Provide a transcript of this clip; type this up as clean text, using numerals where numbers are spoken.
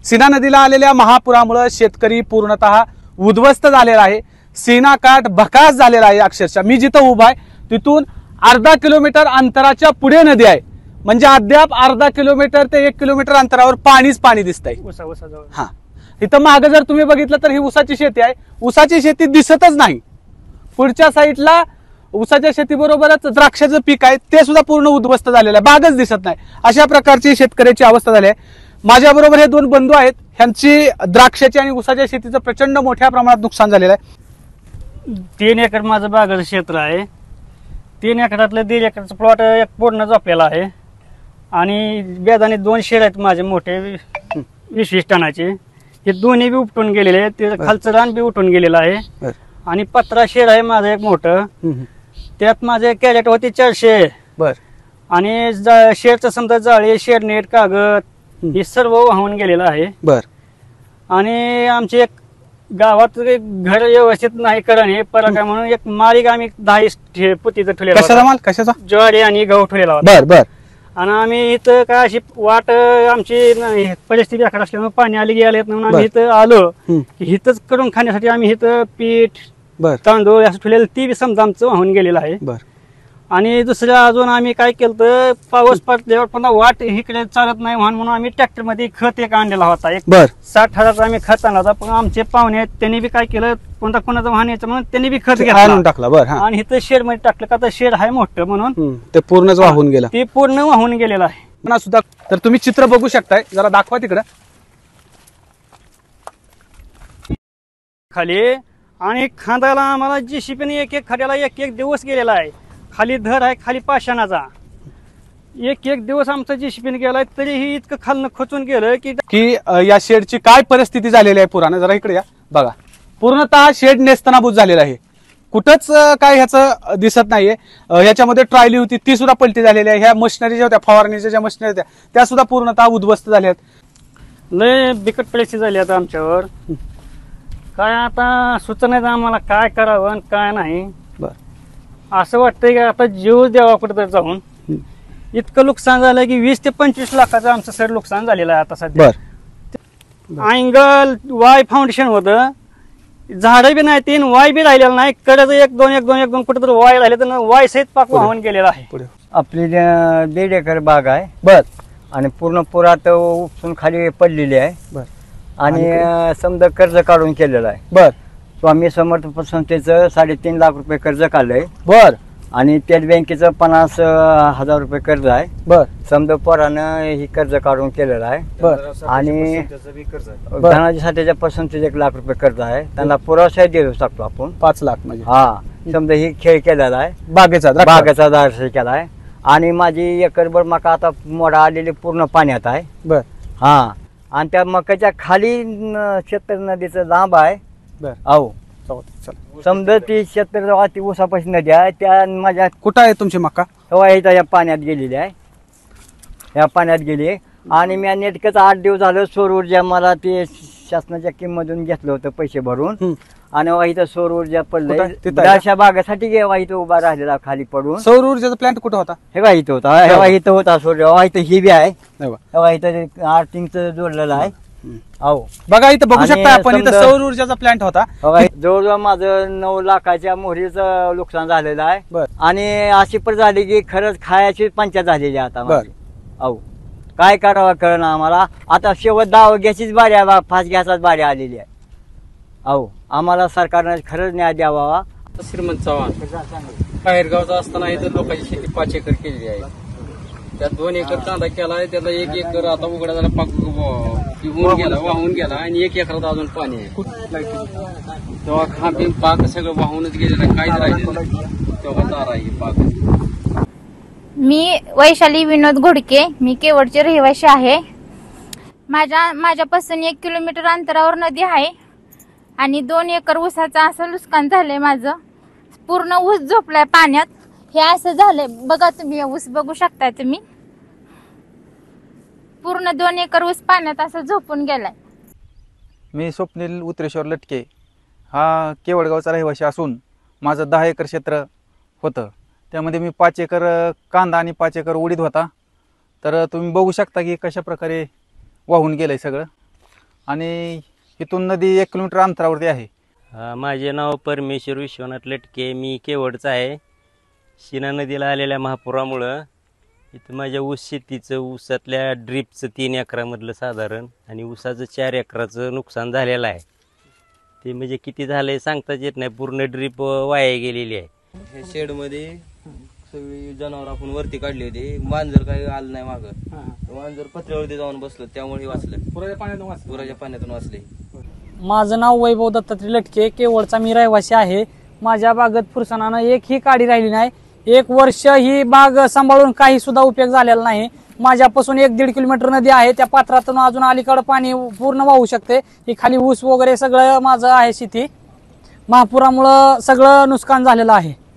सीना नदीला आलेल्या महापुरामुळे शेतकरी पूर्णतः उद्ध्वस्त झालेला आहे। सीना काठ भकास झालेला आहे। अक्षरशः मी जिथं उभा आहे तिथून अर्धा किलोमीटर अंतराच्या पुढे नदी आहे, म्हणजे अद्याप अर्धा किलोमीटर ते 1 किलोमीटर अंतरावर पाणीच पाणी दिसतंय। हा, इथं मागे जर तुम्ही बघितलं तर ही ऊसाची शेती आहे, ऊसाची शेती दिसतच नाही। पुढच्या साईडला ऊसाच्या शेतीबरोबरच द्राक्षाचं पीक आहे, ते सुद्धा पूर्ण उद्ध्वस्त झालेलं आहे, बागच दिसत नाही। अशा प्रकारची शेतकऱ्याची अवस्था झाली आहे। माझ्या बरोबर हे दोन बंधू आहेत, ह्यांची द्राक्षाची आणि ऊसाच्या शेतीचं प्रचंड मोठ्या प्रमाणात नुकसान झालेलं आहे। 3 एकर माझं बागाचं क्षेत्र आहे। 3 एकरातलं 1.5 एकरचं प्लॉट एक पूर्ण झोपलेला आहे आणि बेदाने 2 शेड आहेत माझे मोठे 20-20 टनाचे, हे दोन्ही बी उपटून गेलेले आहेत। ते खालचं रान बी उठून गेलेलं आहे आणि 15 शेड आहे माझं एक मोठं, त्यात माझे कॅरेट होते 400 बर आणि शेडचं समजा जाळी शेड नेट कागद हे सर्व वाहून गेलेलं आहे। बर आणि आमचे एक गावात घर व्यवस्थित नाही कारण हे काय म्हणून एक माळीक आम्ही 10 पुतीचं ठेवलेला, कशाचा माल, कशाचा, ज्वारी आणि गहू ठेवलेला होता। बर बर आणि आम्ही इथं काय अशी वाट आमची परिस्थिती आखड असल्यामुळे पाणी आली गेले म्हणून आम्ही इथं आलो की इथंच करून खाण्यासाठी आम्ही इथं पीठ तांदूळ असं ठेवलेलं ती बी समजा आमचं वाहून गेलेलं आहे। आणि दुसरं अजून आम्ही काय केलं तर पाऊस पडल्यावर पुन्हा वाट इकडे चालत नाही म्हणून आम्ही ट्रॅक्टर मध्ये खत एक आणलेला होता, एक 60,000 आम्ही खत आणला होता। पण आमचे पाहुणे आहेत त्यांनी बी काय केलं, कोणता कोणाचं वाहन यायचं म्हणून त्यांनी बी खत घेतलं टाकलं आणि इथं शेड मध्ये टाकलं का तर शेड आहे मोठं म्हणून ते पूर्णच वाहून गेलं, ते पूर्ण वाहून गेलेलं आहे पुन्हा सुद्धा। तर तुम्ही चित्र बघू शकताय, जरा दाखवा तिकडं खाली। आणि खांदाला आम्हाला जेसीबीने एक खड्याला एक दिवस गेलेला आहे, खाली धर आहे खाली पाषाणाचा, एक दिवस आमचा जेसीबीने गेलाय तरीही इतकं खालनं खचून गेलं की या शेडची काय परिस्थिती झालेली आहे पुरानं, जरा इकडे या बघा। पूर्णतः शेड नेस्तनाबूत झालेला आहे, कुठंच काय ह्याचं दिसत नाहीये। ह्याच्यामध्ये ट्रायली होती ती सुद्धा पलटी झालेली आहे, ह्या मशिनरी ज्या होत्या फवारणीच्या ज्या मशिनरी होत्या त्या सुद्धा पूर्णतः उद्ध्वस्त झाल्या आहेत। लय बिकट परिस्थिती झाली आता आमच्यावर, काय आता सुचना नाही आम्हाला काय करावं आणि काय नाही। असं वाटतंय की आता जीव द्यावा कुठं तर जाऊन, इतकं नुकसान झालं की 20 ते 25 लाखाचं आमचं सर नुकसान झालेलं आहे आता सध्या। अँगल वाय फाउंडेशन होतं, झाडं बी नाही, 3 वाय बी राहिलेलं नाही, कडचं 1-2 कुठं तर वाय राहिले तर वाय सहित पाक वाहून गेलेला आहे। आपली 1.5 एकर बाग आहे बर, आणि पूर्ण पुरात उपसून खाली पडलेली आहे बर, आणि समजा कर्ज काढून केलेलं आहे बर। स्वामी समर्थ संस्थेचं 3.5 लाख रुपये कर्ज काढलंय बर, आणि स्टेट बँकेचं 50,000 रुपये कर्ज आहे बर। समजा पोरानं ही कर्ज काढून केलेलं आहे बर, आणि धनाजी साठ्याच्या पसंतीचं 1 लाख रुपये कर्ज आहे, त्यांना पुरावा देऊ शकतो आपण 5 लाख म्हणजे। हा, समजा ही खेळ केलेला आहे बागेचा दारस केलाय। आणि माझी एकरभर मका आता मोडा आलेली पूर्ण पाण्यात आहे बर। हा, आणि त्या मकाच्या खाली शेतर नदीचं लांब आहे बर। अहो समजा ती शेतर ती ऊसापाशी नदी आहे, त्या माझ्या कुठं आहे तुमची मका, इथं या पाण्यात गेलेली आहे, या पाण्यात गेली। आणि मी नेटकंच 8 दिवस झालं सौर ऊर्जा मला ते शासनाच्या किंमतून घेतलं होतं पैसे भरून, आणि इथं सौर ऊर्जा पडलं द्राक्षा बागासाठी इथं उभा राहिलेला खाली पडून। सौर ऊर्जाचा प्लांट कुठं होता, हे इथं होता, हे इथं होता सौर, इथं ही बी आहे, इथं आर्थिंगचं जोडलेलं आहे। अहो बघा इथं बघू शकता आपण, इथं सौर ऊर्जाचा प्लांट होता। जवळजवळ माझं 9 लाखाच्या मोहरीचं नुकसान झालेलं आहे, आणि अशी पण झाली की खरंच खायची पंचायत झालेली आता माझी। अहो काय करावं कळना आम्हाला, आता शेवट गॅसचीच बारी आहे, 5 गॅसच बारी आलेली आहे। अहो आम्हाला सरकारने खरंच न्याय द्यावा। श्रीमंत चव्हाण बाहेरगावचा असताना इथं लोकांची शेती 5 एकर केलेली आहे, त्यात 2 एकर कांदा केलाय, त्याला 1 एकर आता उघडा झाला पाक वाहून गेला, आणि 1 एकरात अजून पाणी आहे। तेव्हा खांबी पाक सगळं वाहूनच गेलेलं, काहीच राहिलेलं तेव्हा दार आहे पाक। मी वैशाली विनोद घोडके, मी केवडचे रहिवासी आहे। माझ्यापासून 1 किलोमीटर अंतरावर नदी आहे आणि 2 एकर ऊसाचं असं नुकसान झालंय माझं, पूर्ण ऊस झोपलाय पाण्यात। हे असं झालंय बघा तुम्ही, ऊस बघू शकताय तुम्ही, पूर्ण 2 एकर ऊस पाण्यात असं झोपून गेलाय। मी स्वप्नील उत्रेश्वर लटके, हा केवडगावचा रहिवासी असून माझं 10 एकर क्षेत्र होतं, त्यामध्ये मी 5 एकर कांदा आणि 5 एकर उडीद होता। तर तुम्ही बघू शकता की कशा प्रकारे वाहून गेलंय सगळं। आणि इथून नदी 1 किलोमीटर अंतरावरती आहे. माझे नाव परमेश्वर विश्वनाथ लटके. मी केवडचा आहे. शिना नदीला आलेल्या महापुरामुळं इथं माझ्या ऊस शेतीचं ऊसातल्या ड्रीपचं 3 एकरामधलं साधारण आणि ऊसाचं 4 एकराचं नुकसान झालेलं आहे. ते म्हणजे किती झालंय सांगताच येत नाही. पूर्ण ड्रीप वाया गेलेली आहे. हे शेडमध्ये सगळी जनावर आपण वरती काढली होती. मांजर काही आलं नाही मागं. मांजर पत्र्यावरती जाऊन बसलं त्यामुळे वाचलं. पुराच्या पाण्यातून वाचले. माझं नाव वैभव दत्तात्रय लटके. केवळचा मी रहिवासी आहे. माझ्या बागेत फुरसणानं एक ही काडी राहिली नाही. 1 वर्ष ही बाग सांभाळून काही सुद्धा उपयोग झालेला नाही. माझ्यापासून 1-1.5 किलोमीटर नदी आहे. त्या पात्रातून अजून अलीकडे पाणी पूर्ण वाहू शकते. ही खाली ऊस वगैरे सगळं माझं आहे शेती. महापुरामुळं सगळं नुकसान झालेलं आहे.